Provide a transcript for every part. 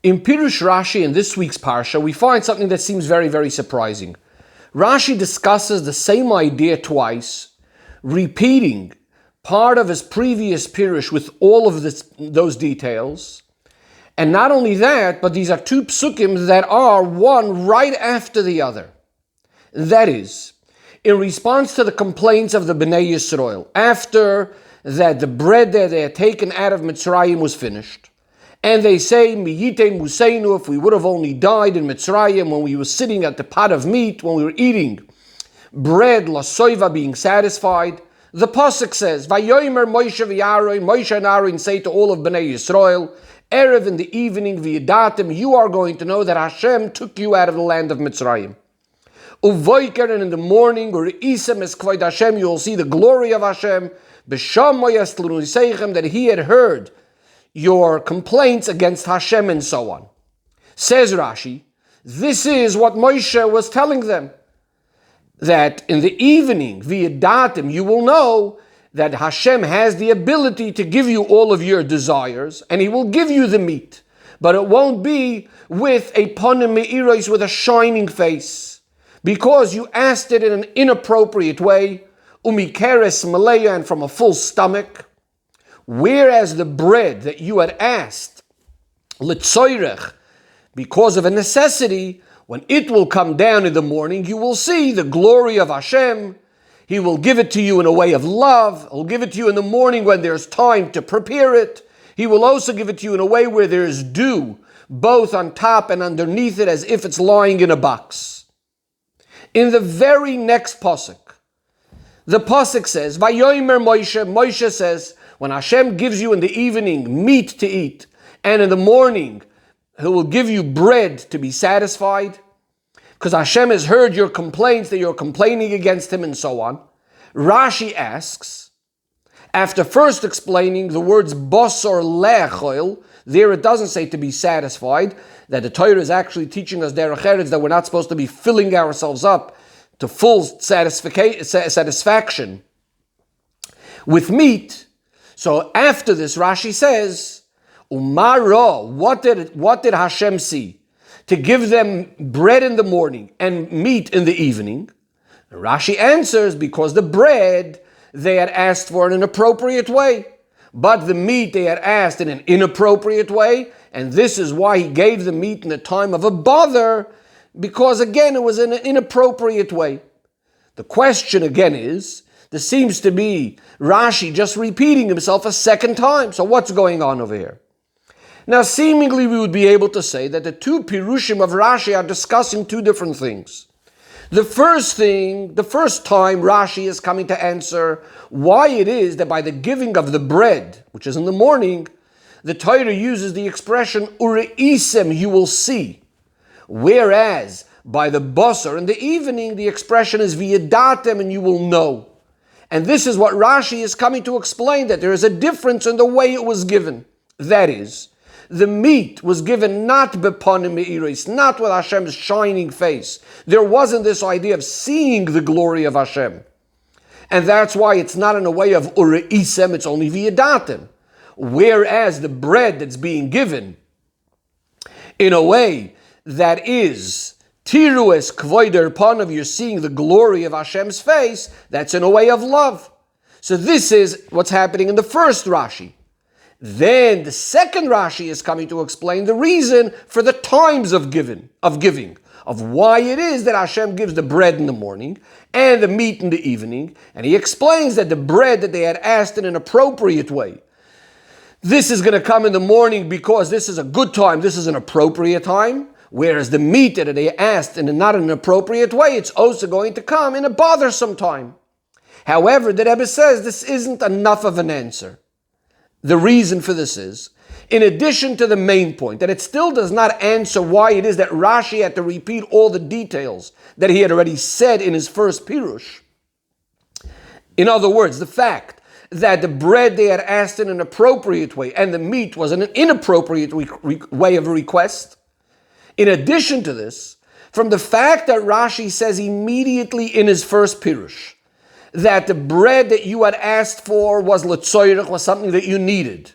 In Pirush Rashi in this week's Parsha, we find something that seems very, very surprising. Rashi discusses the same idea twice, repeating part of his previous Pirush with all of those details. And not only that, but these are two psukim that are one right after the other. That is, in response to the complaints of the Bnei Yisrael, after that the bread that they had taken out of Mitzrayim was finished, and they say, Miyite Museinu, if we would have only died in Mitzrayim when we were sitting at the pot of meat, when we were eating bread, lasoiva, being satisfied. The Pasuk says, Vayomer Moshe v'Aaron, Moshe and Aaron say to all of Bnei Yisrael, Erev in the evening, v'yadatim, you are going to know that Hashem took you out of the land of Mitzrayim. Uvoiker, and in the morning, or Isem es kvoid Hashem, you will see the glory of Hashem, B'shamoyas l'nuseichem, that he had heard your complaints against Hashem and so on. Says Rashi, this is what Moshe was telling them, that in the evening, v'yadatim, you will know that Hashem has the ability to give you all of your desires, and he will give you the meat, but it won't be with a panim me'iros, with a shining face, because you asked it in an inappropriate way, umikeres maleya, and from a full stomach. Whereas the bread that you had asked, litzoirech, because of a necessity, when it will come down in the morning, you will see the glory of Hashem. He will give it to you in a way of love. He'll give it to you in the morning when there's time to prepare it. He will also give it to you in a way where there is dew, both on top and underneath it, as if it's lying in a box. In the very next pasuk, the pasuk says, Vayomer Moshe, Moshe says, when Hashem gives you in the evening meat to eat, and in the morning he will give you bread to be satisfied, because Hashem has heard your complaints that you're complaining against him and so on. Rashi asks, after first explaining the words bosor le'achol, there it doesn't say to be satisfied, that the Torah is actually teaching us derech eretz, that we're not supposed to be filling ourselves up to full satisfaction with meat. So after this, Rashi says, Umaro, what did Hashem see? To give them bread in the morning and meat in the evening. Rashi answers, because the bread they had asked for in an appropriate way, but the meat they had asked in an inappropriate way, and this is why he gave the meat in the time of a bother, because again it was in an inappropriate way. The question again is, there seems to be Rashi just repeating himself a second time. So what's going on over here? Now, seemingly we would be able to say that the two Pirushim of Rashi are discussing two different things. The first time Rashi is coming to answer why it is that by the giving of the bread, which is in the morning, the Torah uses the expression ureisem, you will see. Whereas by the basar in the evening, the expression is v'yadatem, and you will know. And this is what Rashi is coming to explain, that there is a difference in the way it was given. That is, the meat was given not bepanim me'iris, not with Hashem's shining face. There wasn't this idea of seeing the glory of Hashem. And that's why it's not in a way of ureisem, it's only v'yadatem. Whereas the bread that's being given in a way that is Tiru es kvoider panav, you're seeing the glory of Hashem's face, that's in a way of love. So this is what's happening in the first Rashi. Then the second Rashi is coming to explain the reason for the times of giving, of why it is that Hashem gives the bread in the morning and the meat in the evening. And he explains that the bread that they had asked in an appropriate way, this is going to come in the morning because this is a good time, this is an appropriate time. Whereas the meat that they asked in not an appropriate way, it's also going to come in a bothersome time. However, the Rebbe says this isn't enough of an answer. The reason for this is, in addition to the main point, that it still does not answer why it is that Rashi had to repeat all the details that he had already said in his first Pirush. In other words, the fact that the bread they had asked in an appropriate way and the meat was in an inappropriate way of request. In addition to this, from the fact that Rashi says immediately in his first Pirush that the bread that you had asked for was letzoirech, was something that you needed,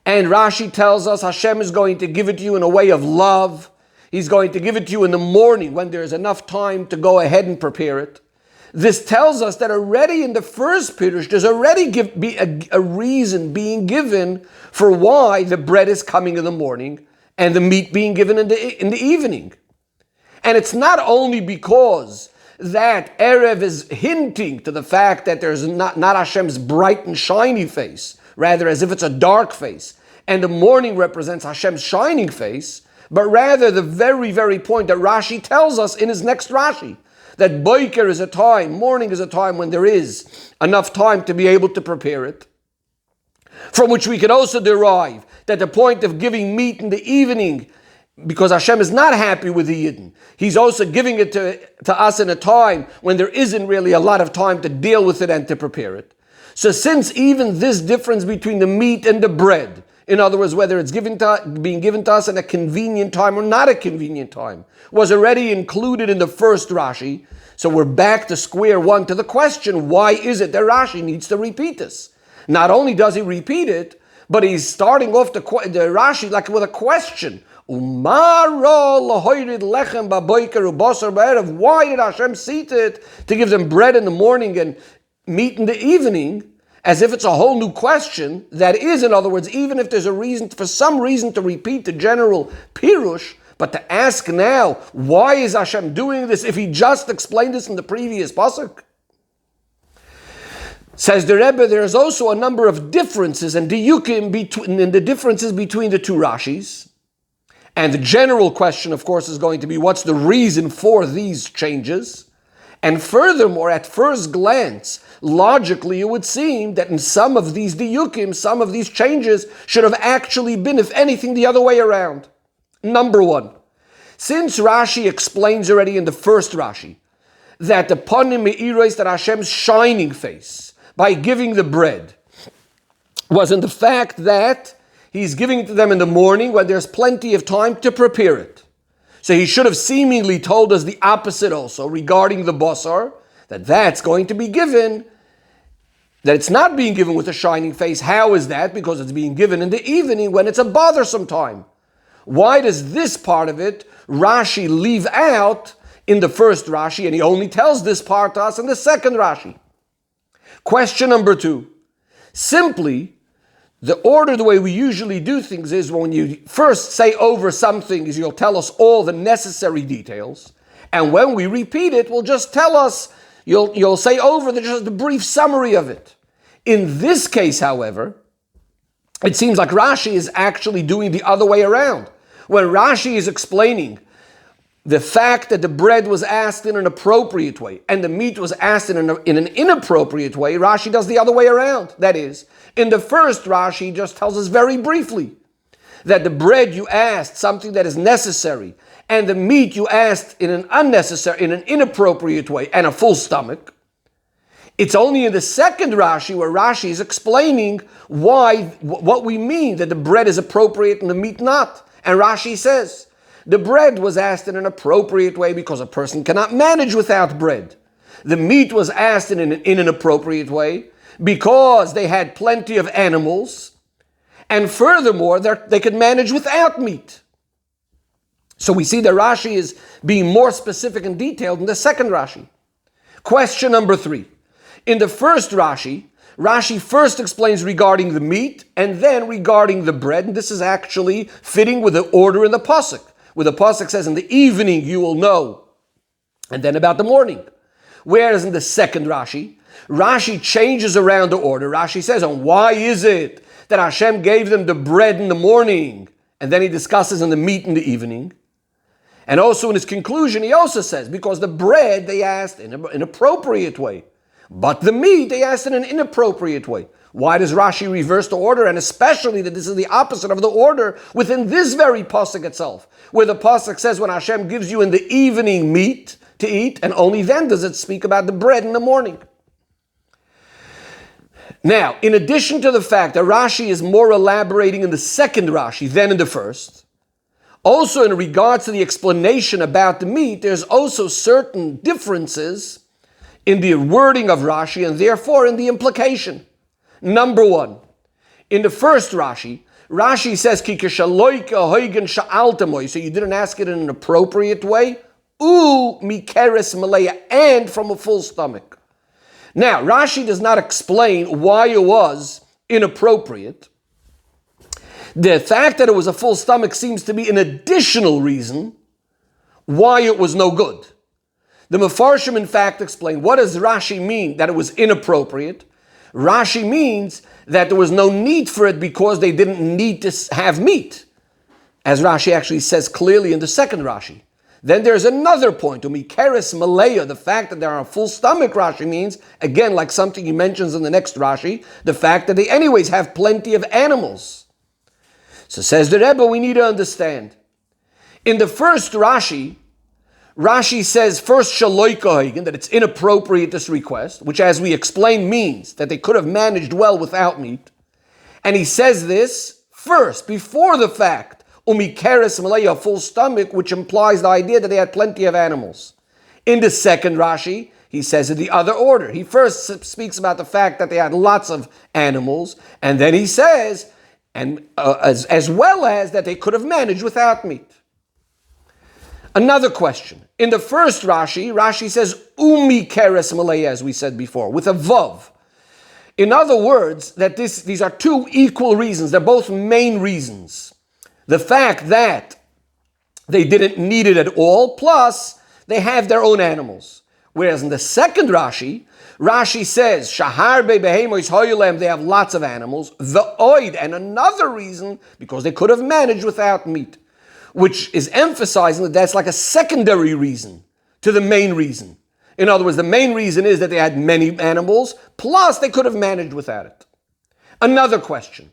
And Rashi tells us Hashem is going to give it to you in a way of love. He's going to give it to you in the morning when there's enough time to go ahead and prepare it. This tells us that already in the first Pirush, there's already a reason being given for why the bread is coming in the morning and the meat being given in the evening. And it's not only because that Erev is hinting to the fact that there's not Hashem's bright and shiny face, rather as if it's a dark face, and the morning represents Hashem's shining face, but rather the very, very point that Rashi tells us in his next Rashi, that Boiker is a time, morning is a time when there is enough time to be able to prepare it, from which we can also derive that the point of giving meat in the evening, because Hashem is not happy with the Yidden, He's also giving it to us in a time when there isn't really a lot of time to deal with it and to prepare it. So since even this difference between the meat and the bread, in other words, whether it's being given to us in a convenient time or not a convenient time, was already included in the first Rashi, so we're back to square one to the question, why is it that Rashi needs to repeat this? Not only does he repeat it, but he's starting off the Rashi like with a question. Why did Hashem seat it to give them bread in the morning and meat in the evening? As if it's a whole new question. That is, in other words, even if there's a reason, for some reason, to repeat the general Pirush, but to ask now, why is Hashem doing this if he just explained this in the previous pasuk? Says the Rebbe, there's also a number of differences and diyukim in the differences between the two Rashis. And the general question, of course, is going to be, what's the reason for these changes? And furthermore, at first glance, logically, it would seem that in some of these diyukim, some of these changes should have actually been, if anything, the other way around. Number one, since Rashi explains already in the first Rashi that the panim me'iros, that Hashem's shining face by giving the bread was in the fact that he's giving it to them in the morning when there's plenty of time to prepare it. So he should have seemingly told us the opposite also regarding the basar, that's going to be given, that it's not being given with a shining face. How is that? Because it's being given in the evening when it's a bothersome time. Why does this part of it Rashi leave out in the first Rashi, and he only tells this part to us in the second Rashi? Question number two. Simply, the order, the way we usually do things is when you first say over something, is you'll tell us all the necessary details, and when we repeat it, we'll just tell us, you'll say over just a brief summary of it. In this case, however, it seems like Rashi is actually doing the other way around. When Rashi is explaining the fact that the bread was asked in an appropriate way and the meat was asked in an inappropriate way, Rashi does the other way around. That is, in the first Rashi just tells us very briefly that the bread you asked, something that is necessary, and the meat you asked in an inappropriate way, and a full stomach. It's only in the second Rashi where Rashi is explaining what we mean that the bread is appropriate and the meat not. And Rashi says, the bread was asked in an appropriate way because a person cannot manage without bread. The meat was asked in an appropriate way because they had plenty of animals. And furthermore, they could manage without meat. So we see that Rashi is being more specific and detailed in the second Rashi. Question number three. In the first Rashi, Rashi first explains regarding the meat and then regarding the bread. And this is actually fitting with the order in the pasuk, where the pasuk says, in the evening you will know, and then about the morning. Whereas in the second Rashi, Rashi changes around the order. Rashi says, and why is it that Hashem gave them the bread in the morning, and then he discusses in the meat in the evening? And also in his conclusion, he also says, because the bread they asked in an appropriate way, but the meat they asked in an inappropriate way. Why does Rashi reverse the order? And especially that this is the opposite of the order within this very pasuk itself, where the pasuk says when Hashem gives you in the evening meat to eat, and only then does it speak about the bread in the morning. Now, in addition to the fact that Rashi is more elaborating in the second Rashi than in the first, also in regards to the explanation about the meat, there's also certain differences in the wording of Rashi and therefore in the implication. Number one, in the first Rashi, Rashi says, Ki kishaloika hoigen sha'altamoy, so you didn't ask it in an appropriate way. Mikeres malaya, and from a full stomach. Now, Rashi does not explain why it was inappropriate. The fact that it was a full stomach seems to be an additional reason why it was no good. The Mefarshim, in fact, explain, what does Rashi mean that it was inappropriate? Rashi means that there was no need for it because they didn't need to have meat, as Rashi actually says clearly in the second Rashi. Then there's another point, Umikeres Malaya, the fact that they're on a full stomach, Rashi means, again, like something he mentions in the next Rashi, the fact that they anyways have plenty of animals. So says the Rebbe, we need to understand. In the first Rashi, Rashi says first shaloika, that it's inappropriate, this request, which as we explained means that they could have managed well without meat. And he says this first, before the fact, umikeres malaya, full stomach, which implies the idea that they had plenty of animals. In the second Rashi, he says in the other order. He first speaks about the fact that they had lots of animals, and then he says, and as well as that they could have managed without meat. Another question. In the first Rashi, Rashi says umikeres malaya, as we said before, with a vav. In other words, that these are two equal reasons. They're both main reasons. The fact that they didn't need it at all, plus they have their own animals. Whereas in the second Rashi, Rashi says, Shaharbe behemois hoyulem, they have lots of animals. The oid, and another reason, because they could have managed without meat, which is emphasizing that that's like a secondary reason to the main reason. In other words, the main reason is that they had many animals, plus they could have managed without it. Another question.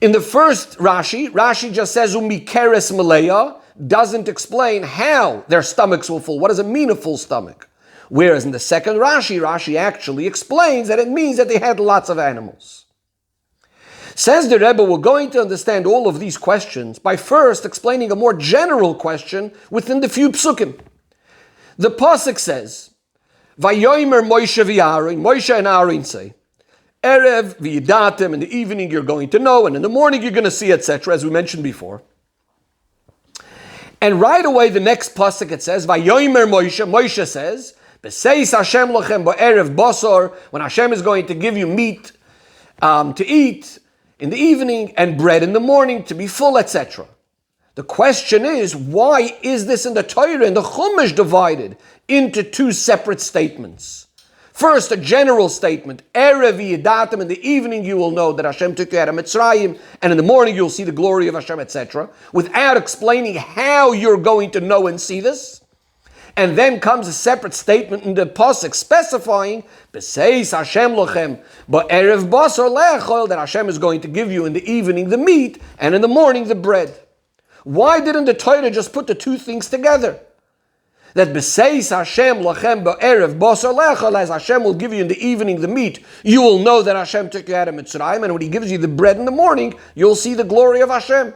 In the first Rashi, Rashi just says umikeres malaya, doesn't explain how their stomachs will full. What does it mean, a full stomach? Whereas in the second Rashi, Rashi actually explains that it means that they had lots of animals. Says the Rebbe, we're going to understand all of these questions by first explaining a more general question within the few psukim. The pasuk says, Vayomer Moshe v'Aaron, Moshe and Aaron say, Erev v'yidatem, in the evening you're going to know, and in the morning you're going to see, etc., as we mentioned before. And right away, the next pasuk it says, Vayomer Moshe, Moshe says, B'seis Hashem lochem ba'erev basar, when Hashem is going to give you meat to eat in the evening and bread in the morning to be full, etc. The question is, why is this in the Torah and the Chumash divided into two separate statements? First, a general statement, Erev v'yidatem, in the evening you will know that Hashem took you out of Mitzrayim, and in the morning you'll see the glory of Hashem, etc., without explaining how you're going to know and see this. And then comes a separate statement in the pasuk specifying, B'seis Hashem lochem ba'erev basar le'achol, that Hashem is going to give you in the evening the meat, and in the morning the bread. Why didn't the Torah just put the two things together? That B'seis Hashem lachem ba'erev basar le'achol, as Hashem will give you in the evening the meat, you will know that Hashem took you out of Mitzrayim, and when He gives you the bread in the morning, you'll see the glory of Hashem.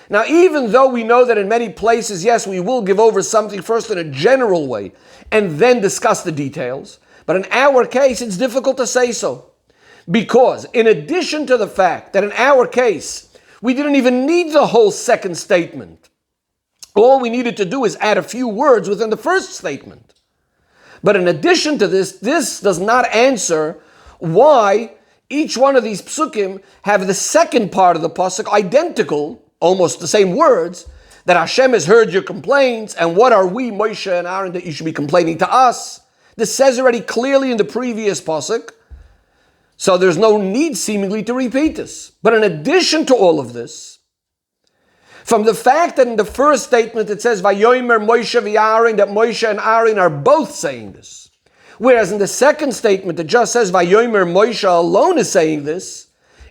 Now, even though we know that in many places, yes, we will give over something first in a general way, and then discuss the details, but in our case, it's difficult to say so. Because, in addition to the fact that in our case, we didn't even need the whole second statement. All we needed to do is add a few words within the first statement. But in addition to this, this does not answer why each one of these psukim have the second part of the pasuk identical, almost the same words, that Hashem has heard your complaints, and what are we, Moshe and Aaron, that you should be complaining to us? This says already clearly in the previous pasuk, so there's no need seemingly to repeat this. But in addition to all of this, from the fact that in the first statement it says, Vayomer Moshe v'Aaron, that Moshe and Aaron are both saying this, whereas in the second statement it just says, Vayomer Moshe alone is saying this,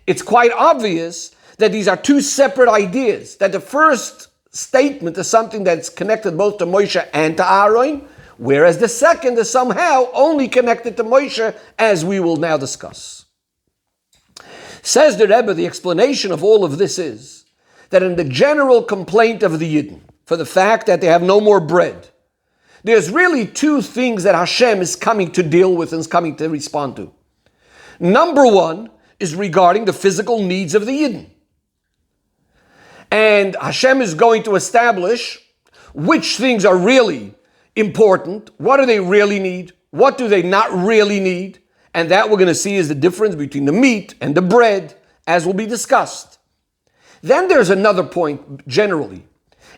it's quite obvious that these are two separate ideas, that the first statement is something that's connected both to Moshe and to Aaron, whereas the second is somehow only connected to Moshe, as we will now discuss. Says the Rebbe, the explanation of all of this is that in the general complaint of the Yidden, for the fact that they have no more bread, there's really two things that Hashem is coming to deal with and is coming to respond to. Number one is regarding the physical needs of the Yidden. And Hashem is going to establish which things are really important, what do they really need, what do they not really need, and that we're going to see is the difference between the meat and the bread, as will be discussed. Then there's another point generally,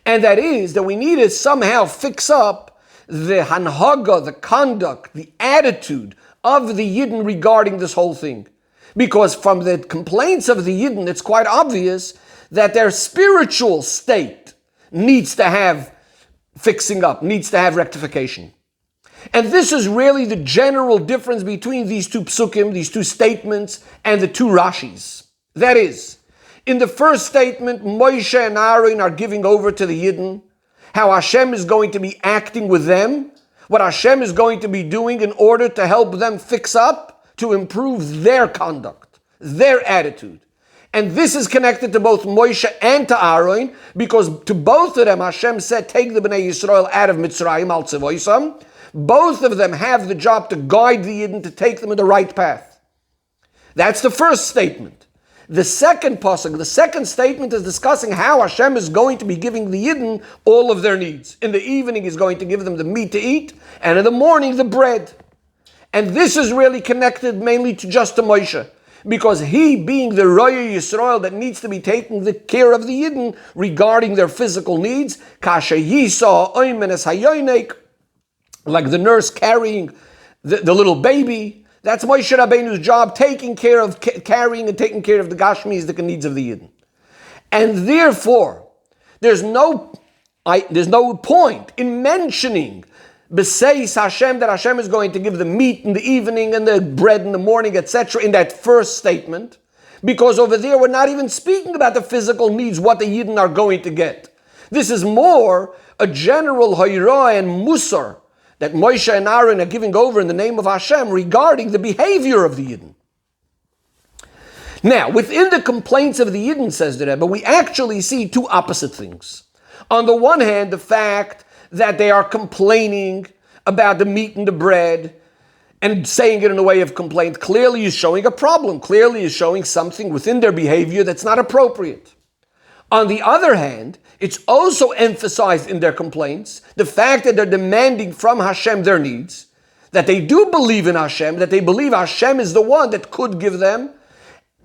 and that is that we need to somehow fix up the hanhaga, the conduct, the attitude of the Yidden regarding this whole thing. Because from the complaints of the Yidden, it's quite obvious that their spiritual state needs to have fixing up, needs to have rectification. And this is really the general difference between these two psukim, these two statements, and the two Rashis. That is, in the first statement, Moshe and Aaron are giving over to the Yidden, how Hashem is going to be acting with them, what Hashem is going to be doing in order to help them fix up, to improve their conduct, their attitude. And this is connected to both Moshe and to Aaron, because to both of them Hashem said, take the Bnei Yisrael out of Mitzrayim al tzivoisam. Both of them have the job to guide the Yidden, to take them in the right path. That's the first statement. The second pasuk, the second statement is discussing how Hashem is going to be giving the Yidden all of their needs. In the evening He's going to give them the meat to eat, and in the morning the bread. And this is really connected mainly to just to Moshe, because he, being the Roya Yisrael that needs to be taking the care of the Yidden regarding their physical needs, kasha yisa oimenes hayonek, like the nurse carrying the little baby. That's Moshe Rabbeinu's job, taking care of, carrying and taking care of the Gashmis, the needs of the Yidden. And therefore, there's no point in mentioning B'seis Hashem, that Hashem is going to give the meat in the evening and the bread in the morning, etc., in that first statement, because over there we're not even speaking about the physical needs, what the Yidden are going to get. This is more a general Hayrah and Musar that Moshe and Aaron are giving over in the name of Hashem regarding the behavior of the Yidden. Now, within the complaints of the Yidden, says the Rebbe, we actually see two opposite things. On the one hand, the fact that they are complaining about the meat and the bread, and saying it in a way of complaint, clearly is showing a problem, clearly is showing something within their behavior that's not appropriate. On the other hand, it's also emphasized in their complaints the fact that they're demanding from Hashem their needs, that they do believe in Hashem, that they believe Hashem is the one that could give them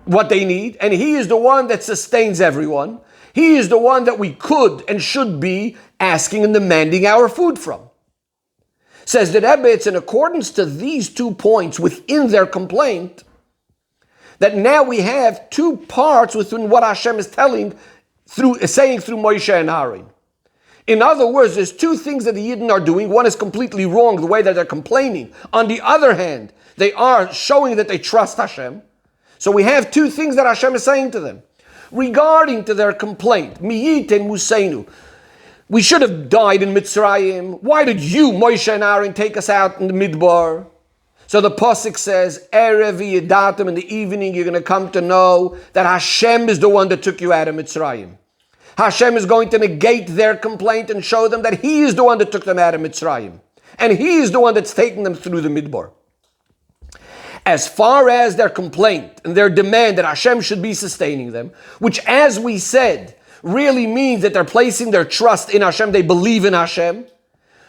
what they need, and He is the one that sustains everyone. He is the one that we could and should be asking and demanding our food from. Says the Rebbe, it's in accordance to these 2 points within their complaint that now we have 2 parts within what Hashem is saying through Moshe and Aaron. In other words, there's 2 things that the Yidden are doing. One is completely wrong, the way that they're complaining. On the other hand, they are showing that they trust Hashem. So we have 2 things that Hashem is saying to them. Regarding to their complaint, Miyiten Museinu, we should have died in Mitzrayim. Why did you, Moshe and Aaron, take us out in the Midbar? So the Pasuk says, Erev Yedatim, in the evening you're going to come to know that Hashem is the one that took you out of Mitzrayim. Hashem is going to negate their complaint and show them that He is the one that took them out of Mitzrayim. And He is the one that's taking them through the Midbar. As far as their complaint and their demand that Hashem should be sustaining them, which, as we said, really means that they're placing their trust in Hashem, they believe in Hashem.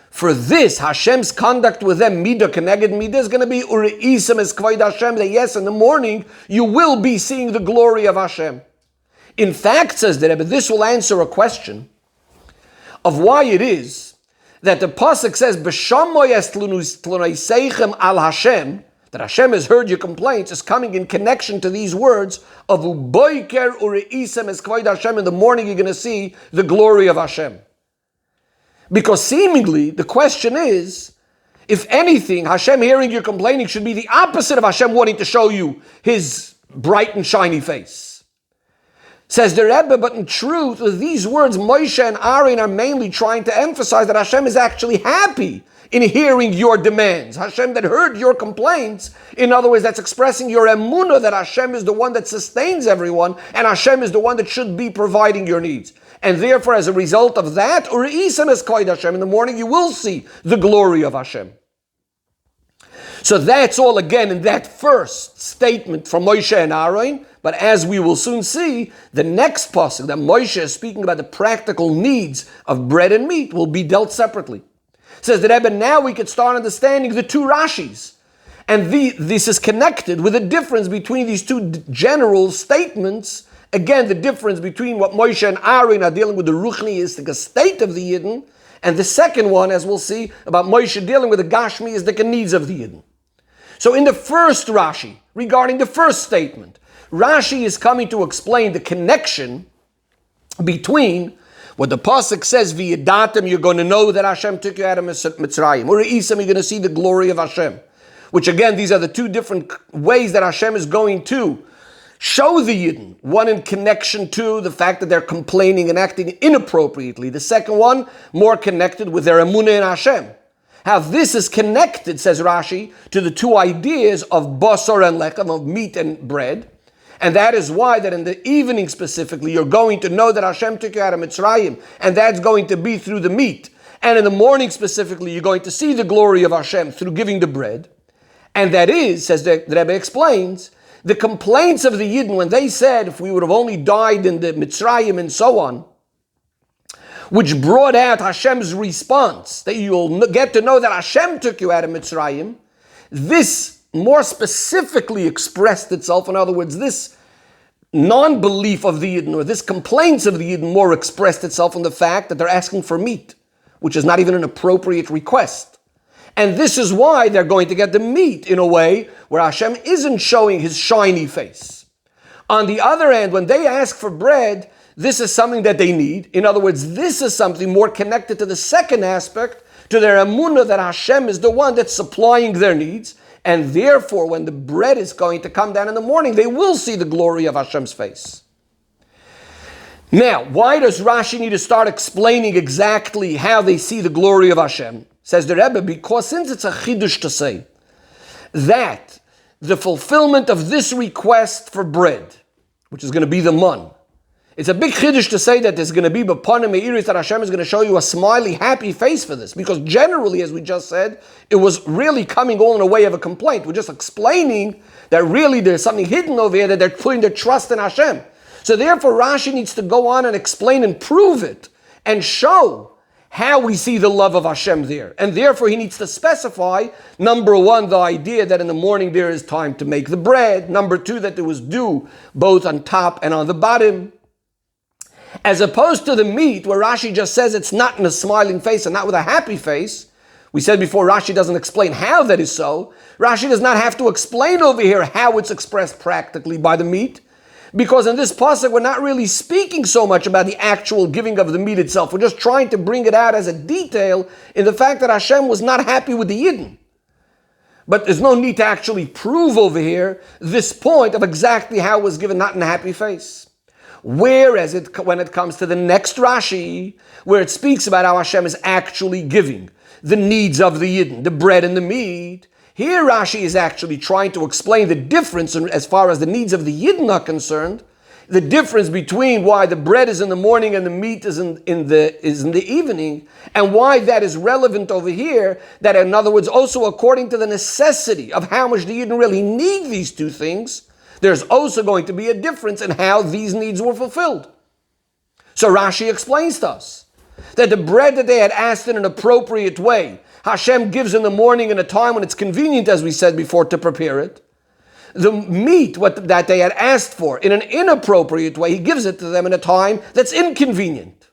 For this, Hashem's conduct with them, midah keneged midah, is going to be ureisem es kvoid Hashem, that yes, in the morning, you will be seeing the glory of Hashem. In fact, says the Rebbe, this will answer a question of why it is that the Pasuk says, B'shamoy es tlunoseichem al Hashem, that Hashem has heard your complaints, is coming in connection to these words of uboiker ureisem es kvoid Hashem. In the morning you're going to see the glory of Hashem. Because seemingly the question is, if anything, Hashem hearing your complaining should be the opposite of Hashem wanting to show you His bright and shiny face. Says the Rebbe, but in truth, with these words, Moshe and Aaron are mainly trying to emphasize that Hashem is actually happy in hearing your demands. Hashem that heard your complaints, in other words, that's expressing your emunah that Hashem is the one that sustains everyone, and Hashem is the one that should be providing your needs. And therefore, as a result of that, Ureisem es kvoid Hashem, in the morning you will see the glory of Hashem. So that's all again in that first statement from Moshe and Aaron, But as we will soon see, the next pasuk that Moshe is speaking about the practical needs of bread and meat will be dealt separately. Says the Rebbe, now we could start understanding the two Rashis. And this is connected with the difference between these two general statements. Again, the difference between what Moshe and Aaron are dealing with the ruchniistic state of the Yidden, and the second one, as we'll see, about Moshe dealing with the gashmiistic needs of the Yidden. So in the first Rashi, regarding the first statement, Rashi is coming to explain the connection between what the pasuk says, "V'yadatem," you're going to know that Hashem took you out of Mitzrayim, or "Re'isam," you're going to see the glory of Hashem. Which again, these are the two different ways that Hashem is going to show the Yidden. One in connection to the fact that they're complaining and acting inappropriately. The second one, more connected with their emunah in Hashem. How this is connected, says Rashi, to the two ideas of basar and lechem, of meat and bread. And that is why that in the evening specifically, you're going to know that Hashem took you out of Mitzrayim, and that's going to be through the meat. And in the morning specifically, you're going to see the glory of Hashem through giving the bread. And that is, says the Rebbe explains, the complaints of the Yidden when they said, if we would have only died in the Mitzrayim and so on, which brought out Hashem's response, that you'll get to know that Hashem took you out of Mitzrayim, this more specifically expressed itself. In other words, this non-belief of the Yidden, or this complaints of the Yidden, more expressed itself in the fact that they're asking for meat, which is not even an appropriate request. And this is why they're going to get the meat in a way where Hashem isn't showing his shiny face. On the other hand, when they ask for bread, this is something that they need. In other words, this is something more connected to the second aspect, to their emunah that Hashem is the one that's supplying their needs. And therefore, when the bread is going to come down in the morning, they will see the glory of Hashem's face. Now, why does Rashi need to start explaining exactly how they see the glory of Hashem? Says the Rebbe, because since it's a chidush to say that the fulfillment of this request for bread, which is going to be the man, it's a big chidush to say that there's going to be b'panim me'iris, that Hashem is going to show you a smiley, happy face for this. Because generally, as we just said, it was really coming all in a way of a complaint. We're just explaining that really there's something hidden over here, that they're putting their trust in Hashem. So therefore, Rashi needs to go on and explain and prove it and show how we see the love of Hashem there. And therefore he needs to specify, number one, the idea that in the morning there is time to make the bread. Number two, that there was dew both on top and on the bottom. As opposed to the meat, where Rashi just says it's not in a smiling face and not with a happy face. We said before, Rashi doesn't explain how that is so. Rashi does not have to explain over here how it's expressed practically by the meat. Because in this pasuk, we're not really speaking so much about the actual giving of the meat itself. We're just trying to bring it out as a detail in the fact that Hashem was not happy with the Yidden. But there's no need to actually prove over here this point of exactly how it was given, not in a happy face. Whereas when it comes to the next Rashi, where it speaks about how Hashem is actually giving the needs of the Yidden, the bread and the meat, here Rashi is actually trying to explain the difference as far as the needs of the Yidden are concerned, the difference between why the bread is in the morning and the meat is in the evening, and why that is relevant over here, that in other words, also according to the necessity of how much the Yidden really need these two things, there's also going to be a difference in how these needs were fulfilled. So Rashi explains to us that the bread that they had asked in an appropriate way, Hashem gives in the morning in a time when it's convenient, as we said before, to prepare it. The meat that they had asked for in an inappropriate way, he gives it to them in a time that's inconvenient.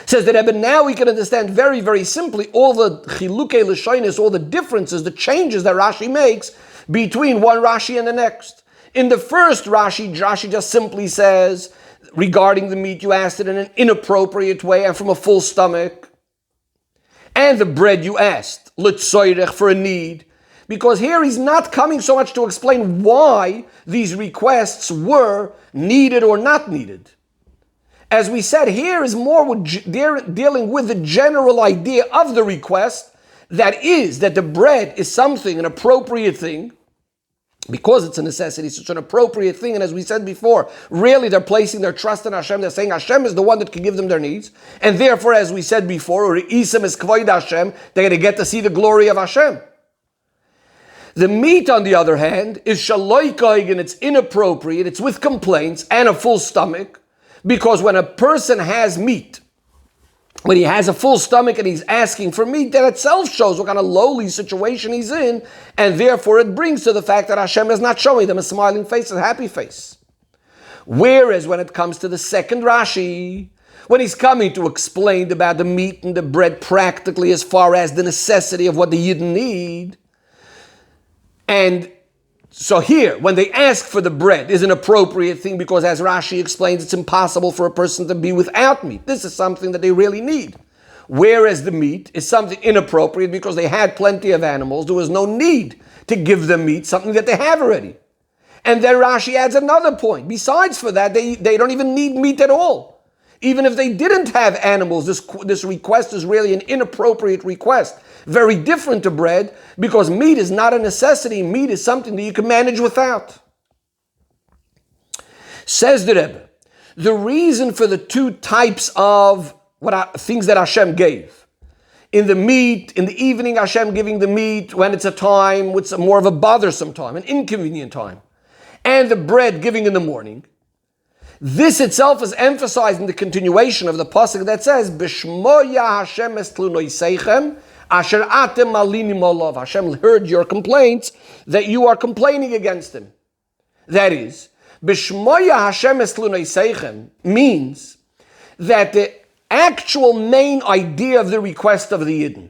Says that, but now we can understand very, very simply all the chilukei l'shonis, all the differences, the changes that Rashi makes between one Rashi and the next. In the first Rashi just simply says, regarding the meat, you asked it in an inappropriate way and from a full stomach. And the bread you asked, l'tzoyrech, for a need. Because here he's not coming so much to explain why these requests were needed or not needed. As we said, here is more dealing with the general idea of the request, that is, that the bread is something, an appropriate thing, because it's a necessity, so it's an appropriate thing. And as we said before, really they're placing their trust in Hashem. They're saying Hashem is the one that can give them their needs. And therefore, as we said before, Isam is kvoid Hashem, they're going to get to see the glory of Hashem. The meat, on the other hand, is shaloikoig, and it's inappropriate, it's with complaints and a full stomach, because when a person has meat, when he has a full stomach and he's asking for meat, that itself shows what kind of lowly situation he's in, and therefore it brings to the fact that Hashem is not showing them a smiling face, a happy face. Whereas when it comes to the second Rashi, when he's coming to explain about the meat and the bread practically as far as the necessity of what the Yidden need, and so here, when they ask for the bread, is an appropriate thing because, as Rashi explains, it's impossible for a person to be without meat. This is something that they really need. Whereas the meat is something inappropriate because they had plenty of animals. There was no need to give them meat, something that they have already. And then Rashi adds another point. Besides for that, they don't even need meat at all. Even if they didn't have animals, this request is really an inappropriate request. Very different to bread, because meat is not a necessity. Meat is something that you can manage without. Says the Rebbe, the reason for the two types of things that Hashem gave. In the meat, in the evening, Hashem giving the meat when it's a time, it's more of a bothersome time, an inconvenient time. And the bread giving in the morning. This itself is emphasized in the continuation of the pasuk that says, "B'shmoya Hashem es tlunoseichem, asher atem malinim olav." Hashem heard your complaints that you are complaining against him. That is, "B'shmoya Hashem es tlunoseichem" means that the actual main idea of the request of the Yidden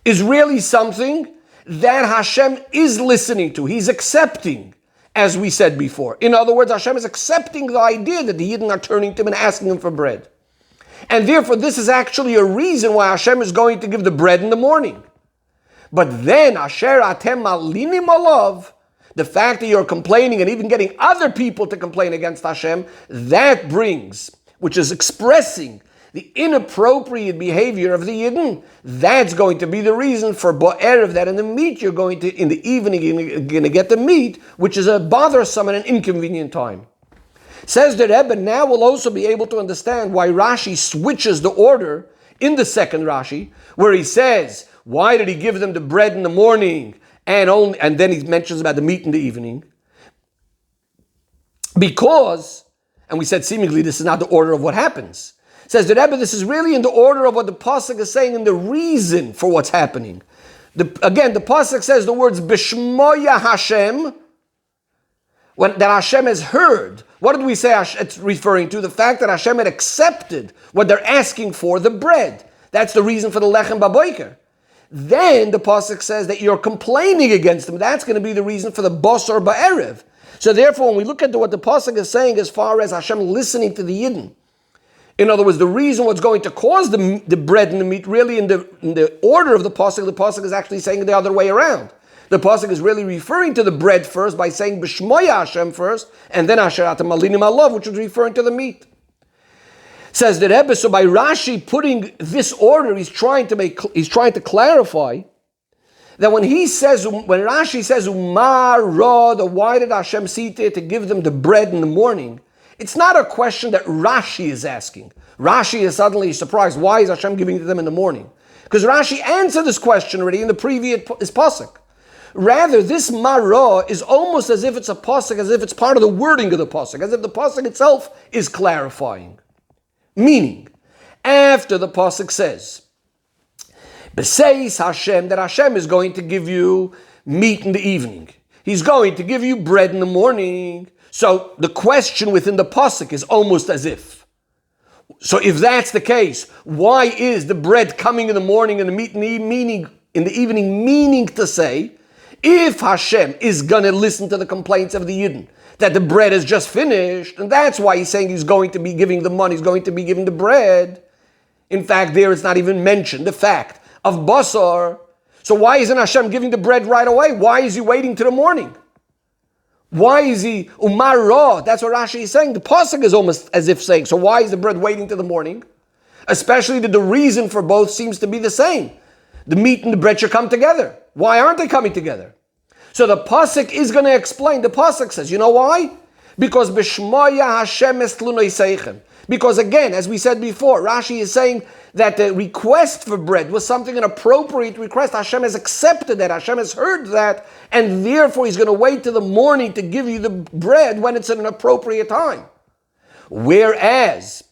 is really something that Hashem is listening to. He's accepting. As we said before. In other words, Hashem is accepting the idea that the Yidden are turning to him and asking him for bread. And therefore, this is actually a reason why Hashem is going to give the bread in the morning. But then, Asher atem malinim olav, the fact that you're complaining and even getting other people to complain against Hashem, that brings, which is expressing the inappropriate behavior of the Yidden, that's going to be the reason for Bo'erev, that in the meat you're going to, in the evening, you're going to get the meat, which is a bothersome and an inconvenient time. Says the Rebbe, now we'll also be able to understand why Rashi switches the order in the second Rashi, where he says, why did he give them the bread in the morning, and then he mentions about the meat in the evening? Because, and we said seemingly this is not the order of what happens. Says the Rebbe, this is really in the order of what the pasuk is saying and the reason for what's happening. Again, the pasuk says the words B'shmoya Hashem, that Hashem has heard. What did we say it's referring to? The fact that Hashem had accepted what they're asking for, the bread. That's the reason for the lechem baboiker. Then the pasuk says that you're complaining against them. That's going to be the reason for the bosor ba'erev. So therefore, when we look at what the pasuk is saying as far as Hashem listening to the Yidden, in other words, the reason what's going to cause the bread and the meat, really in the order of the pasuk is actually saying it the other way around. The pasuk is really referring to the bread first by saying B'shmoya Hashem first, and then Asher atem malinim olav, which is referring to the meat. Says the Rebbe, so by Rashi putting this order, he's trying to clarify that when Rashi says Umar Rod, why did Hashem see to give them the bread in the morning? It's not a question that Rashi is asking. Rashi is suddenly surprised. Why is Hashem giving it to them in the morning? Because Rashi answered this question already in the previous pasuk. Rather, this marah is almost as if it's a pasuk, as if it's part of the wording of the pasuk, as if the pasuk itself is clarifying. Meaning, after the pasuk says, B'seis Hashem, that Hashem is going to give you meat in the evening. He's going to give you bread in the morning. So the question within the pasuk is almost as if. So if that's the case, why is the bread coming in the morning and the meat in the evening? Meaning to say, if Hashem is going to listen to the complaints of the Yidden, that the bread is just finished, and that's why he's saying he's going to be giving the money, he's going to be giving the bread. In fact, there it's not even mentioned, the fact of basar. So why isn't Hashem giving the bread right away? Why is he waiting till the morning? Why is he umar ra? That's what Rashi is saying. The pasuk is almost as if saying, so why is the bread waiting till the morning? Especially that the reason for both seems to be the same. The meat and the bread should come together. Why aren't they coming together? So the pasuk is going to explain. The pasuk says, you know why? Because b'shmoya Hashem es tlunoseichem. Because again, as we said before, Rashi is saying that the request for bread was something, an appropriate request. Hashem has accepted that, Hashem has heard that, and therefore He's going to wait till the morning to give you the bread when it's at an appropriate time. Whereas,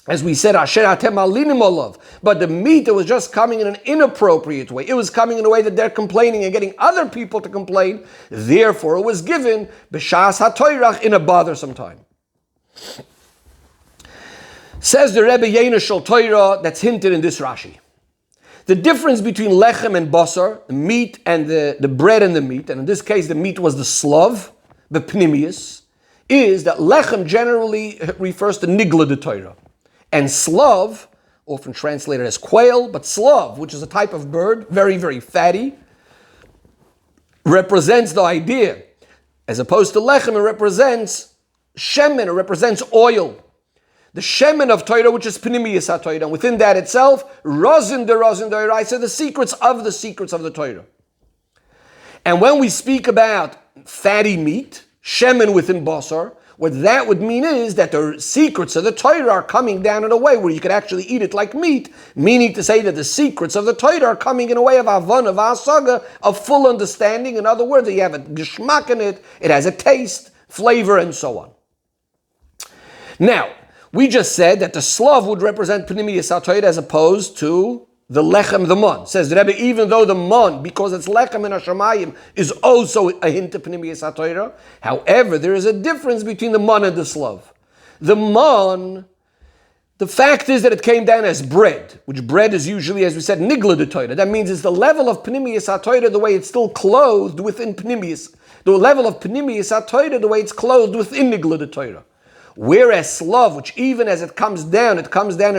as we said, Asher atem alinim olav, but the meat, it was just coming in an inappropriate way. It was coming in a way that they're complaining and getting other people to complain. Therefore, it was given b'shas hatoyrach, in a bothersome time. Says the Rebbe Yeina Shel Torah, that's hinted in this Rashi. The difference between lechem and basar, the meat and the bread and the meat, and in this case the meat was the slav, the pnimius, is that lechem generally refers to nigla de Torah. And slav, often translated as quail, but slav, which is a type of bird, very, very fatty, represents the idea. As opposed to lechem, it represents shemen, it represents oil. The shemen of Torah, which is Pnimiyas HaTorah, and within that itself, Rozin D'Oraisa, the secrets of the Torah. And when we speak about fatty meat, shemen within basar, what that would mean is that the secrets of the Torah are coming down in a way where you could actually eat it like meat, meaning to say that the secrets of the Torah are coming in a way of avon, of asaga, of full understanding. In other words, you have a geschmack in it, it has a taste, flavor, and so on. Now, we just said that the slav would represent Pnimiyas HaTorah as opposed to the lechem, the mon. Says the Rebbe, even though the mon, because it's lechem in Hashemayim, is also a hint of Pnimiyas HaTorah, however, there is a difference between the mon and the slav. The mon, the fact is that it came down as bread, which bread is usually, as we said, nigla de Torah. That means it's the level of Pnimiyas HaTorah, the way it's still clothed within Pnimiyas. The level of Pnimiyas HaTorah, the way it's clothed within nigla de Torah. Whereas slav, which even as it comes down in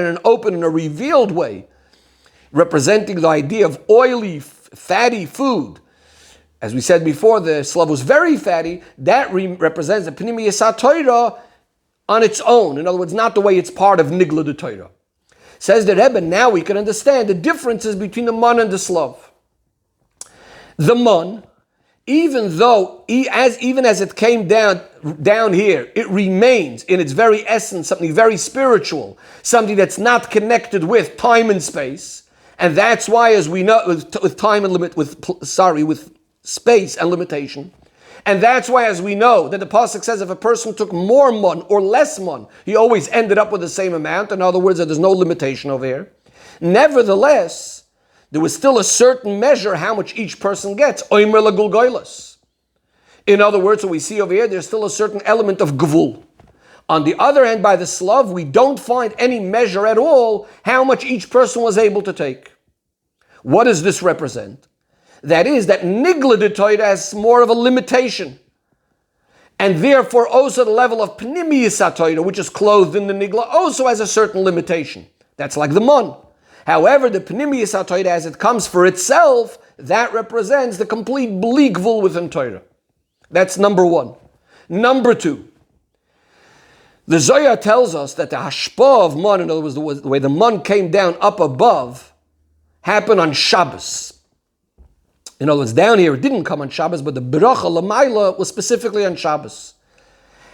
an open and a revealed way, representing the idea of oily, fatty food. As we said before, the slav was very fatty. That represents the Pnimiyas HaTorah on its own. In other words, not the way it's part of Nigla de Torah. Says the Rebbe, now we can understand the differences between the man and the slav. The man, even as it came down here, it remains in its very essence something very spiritual, something that's not connected with time and space, and that's why, as we know, with time and with space and limitation, and that's why, as we know, that the pasuk says if a person took more mon or less mon, he always ended up with the same amount. In other words, that there's no limitation over here. Nevertheless, there was still a certain measure how much each person gets. In other words, what we see over here, there's still a certain element of gvul. On the other hand, by the slav, we don't find any measure at all how much each person was able to take. What does this represent? That is, that nigla de Torah has more of a limitation. And therefore, also the level of pnimiyas HaTorah, which is clothed in the nigla, also has a certain limitation. That's like the mon. However, the Pnimiyas HaTorah, as it comes for itself, that represents the complete bli gvul within Torah. That's number one. Number two, the Zohar tells us that the hashpah of man, in other words, the way the man came down up above, happened on Shabbos. In other words, down here it didn't come on Shabbos, but the beracha l'mayla was specifically on Shabbos.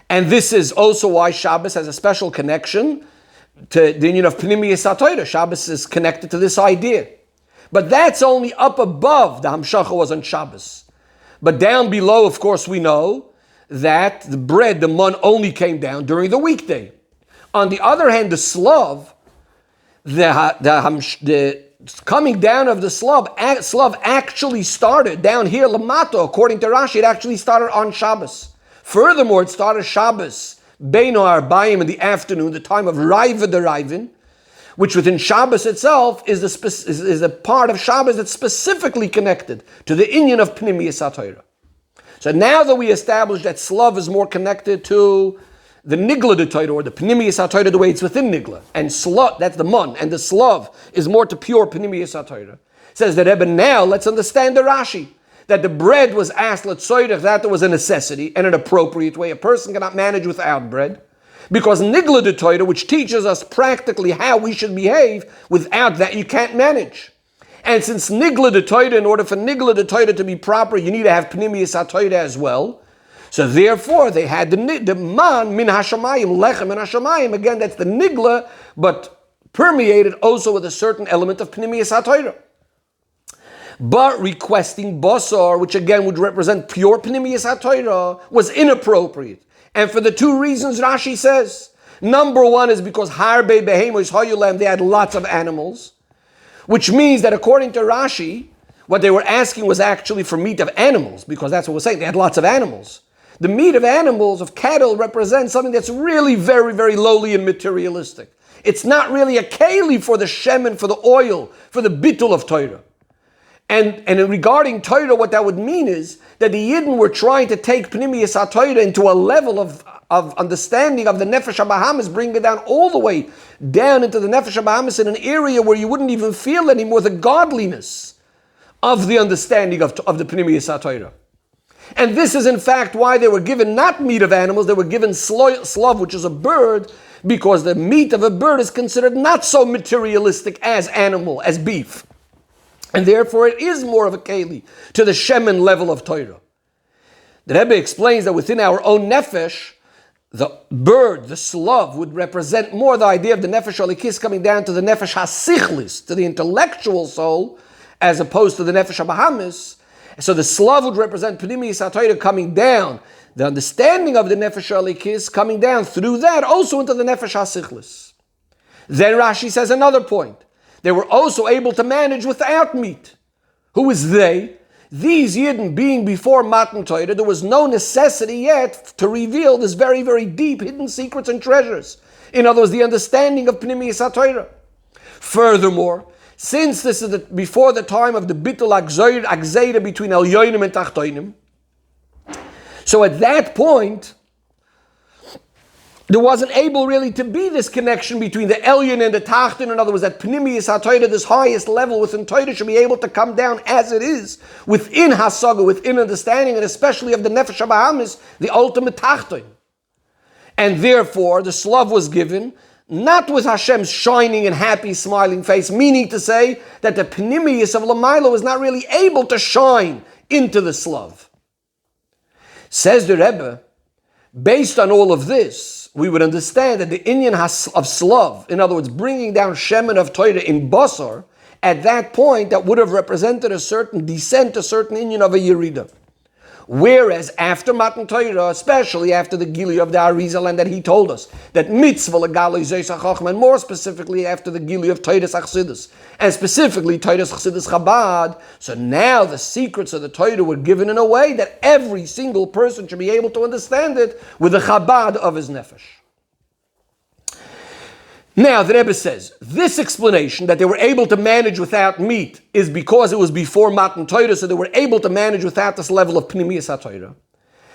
And this is also why Shabbos has a special connection to the union of Pnimiyas HaTorah. Shabbos is connected to this idea. But that's only up above. The Hamshacha was on Shabbos. But down below, of course, we know that the bread, the man, only came down during the weekday. On the other hand, the slav, the coming down of the slav actually started down here, Lamato, according to Rashi, it actually started on Shabbos. Furthermore, it started Shabbos Beino Arbayim in the afternoon, the time of Raiva de Raivin, which within Shabbos itself is the part of Shabbos that's specifically connected to the inyan of Pnimiyas HaTorah. So now that we established that slav is more connected to the nigla de Torah, or the Pnimiyas HaTorah, the way it's within nigla, and slav, that's the mon, and the slav is more to pure Pnimiyas HaTorah. Says the Rebbe, now let's understand the Rashi. That the bread was asked, let's say that there was a necessity and an appropriate way. A person cannot manage without bread. Because nigla de Torah, which teaches us practically how we should behave, without that you can't manage. And since nigla de Torah, in order for nigla de Torah to be proper, you need to have pnimiyas HaTorah as well. So therefore, they had the man min hashamayim, lechem min hashamayim. Again, that's the nigla, but permeated also with a certain element of pnimiyas haTorah. But requesting basar, which again would represent pure pnimiyas haTorah, was inappropriate. And for the two reasons Rashi says. Number one is because harbe behemos hayulem, they had lots of animals, which means that according to Rashi, what they were asking was actually for meat of animals, because that's what we're saying, they had lots of animals. The meat of animals, of cattle, represents something that's really very, very lowly and materialistic. It's not really a keli for the shemen, for the oil, for the bittul of Torah. And regarding Torah, what that would mean is that the Yidden were trying to take Pnimiyas HaTorah into a level of understanding of the Nefesh HaBahamis, bring it down all the way down into the Nefesh HaBahamis in an area where you wouldn't even feel anymore the godliness of the understanding of the Pnimiyas HaTorah. And this is in fact why they were given not meat of animals, they were given slav, which is a bird, because the meat of a bird is considered not so materialistic as animal, as beef. And therefore it is more of a keli to the shemen level of Torah. The Rebbe explains that within our own nefesh, the bird, the slav, would represent more the idea of the nefesh alikis coming down to the nefesh hasichlis, to the intellectual soul, as opposed to the nefesh habahamis. So the slav would represent pnimiyas haTorah coming down, the understanding of the nefesh alikis coming down through that also into the nefesh hasichlis. Then Rashi says another point. They were also able to manage without meat. Who is they? These Yidden being before Matan Torah, there was no necessity yet to reveal this very, very deep hidden secrets and treasures. In other words, the understanding of Pnimiyas HaTorah. Furthermore, since this is before the time of the Bittul Agzeira between Elyonim and Tachtoinim, so at that point, there wasn't able really to be this connection between the Elyon and the Tachton. In other words, that Pnimiyas HaTorah, this highest level within Torah, should be able to come down as it is, within Hasaga, within understanding, and especially of the Nefesh HaBahamis, the ultimate Tachton. And therefore, the Slav was given, not with Hashem's shining and happy, smiling face, meaning to say that the Pnimiyas of Lamaila was not really able to shine into the Slav. Says the Rebbe, based on all of this, we would understand that the inyan of Slav, in other words, bringing down Shemen of Torah in Basar, at that point, that would have represented a certain descent, a certain inyan of a Yerida. Whereas after Matan Torah, especially after the Gili of the Arizal, and that he told us that mitzvah legali zeis hachachma, and more specifically after the Gili of Torah's Achsidus, and specifically Torah's Achsidus Chabad, so now the secrets of the Torah were given in a way that every single person should be able to understand it with the Chabad of his nefesh. Now, the Rebbe says, this explanation that they were able to manage without meat is because it was before Matan Torah, so they were able to manage without this level of Pnimiyas HaTorah.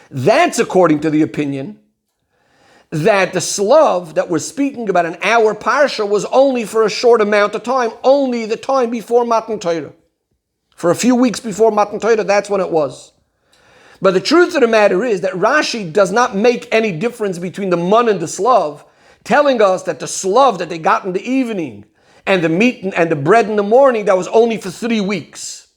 That's according to the opinion that the Slav that we're speaking about in our Parsha was only for a short amount of time, only the time before Matan Torah. For a few weeks before Matan Torah, that's when it was. But the truth of the matter is that Rashi does not make any difference between the man and the Slav, telling us that the slav that they got in the evening and the meat and the bread in the morning, that was only for 3 weeks.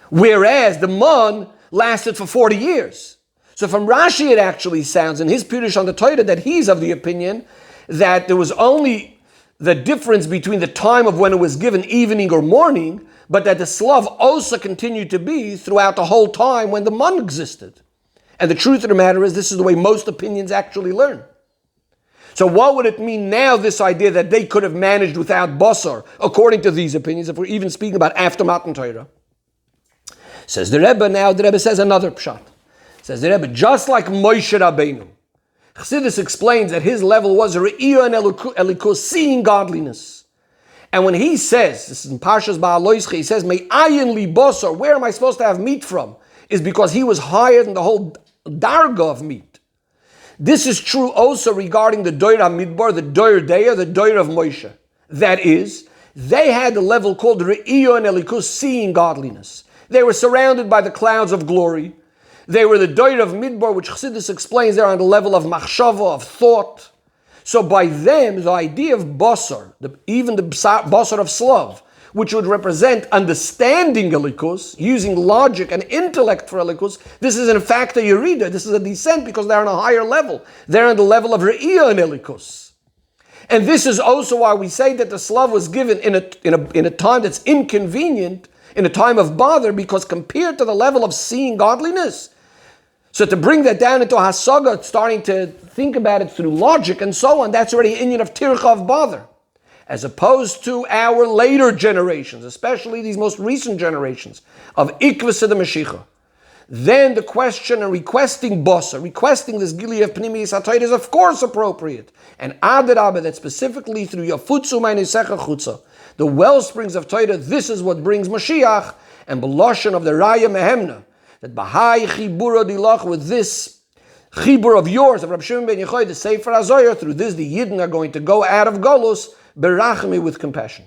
Whereas the man lasted for 40 years. So from Rashi it actually sounds, in his Pirush on the Torah, that he's of the opinion that there was only the difference between the time of when it was given, evening or morning, but that the slav also continued to be throughout the whole time when the man existed. And the truth of the matter is, this is the way most opinions actually learn. So what would it mean now, this idea that they could have managed without basar, according to these opinions, if we're even speaking about after Matan Torah? Says the Rebbe, now the Rebbe says another pshat. Says the Rebbe, just like Moshe Rabbeinu, Chassidus explains that his level was Re'iyah and Elikus, seeing godliness. And when he says, this is in Parshas Ba'aloischa, he says, May ayin li basar, where am I supposed to have meat from? Is because he was higher than the whole darga of meat. This is true also regarding the Doir HaMidbar, the Doir Deya, the Doir of Moshe. That is, they had a level called Re'iyah and Elikus, seeing godliness. They were surrounded by the clouds of glory. They were the Doir of Midbar, which Chassidus explains they're on the level of machshava, of thought. So by them, the idea of basar, even the basar of Slav, which would represent understanding Elikus, using logic and intellect for Elikus, this is in fact a Yerida. This is a descent because they're on a higher level. They're on the level of Re'iyah and Elikus. And this is also why we say that the slav was given in a time that's inconvenient, in a time of bother, because compared to the level of seeing godliness, so to bring that down into Hasaga, starting to think about it through logic and so on, that's already an Inyan of Tircha, of bother. As opposed to our later generations, especially these most recent generations of Ikvus of the Mashiach. Then the question of requesting Bosa, requesting this Gili of Pnimiyas HaTorah is of course appropriate. And Adarabah, that specifically through Yafutzu Meinusecha Chutza, the well springs of Torah, this is what brings Mashiach, and Beloshan of the Raya Mehemna, that Bahai Chibura Dilach, with this Chibur of yours, of Rab Shimon ben Yochai, the Sefer HaZoyer, through this the Yidden are going to go out of Golus, Berachmi, with compassion.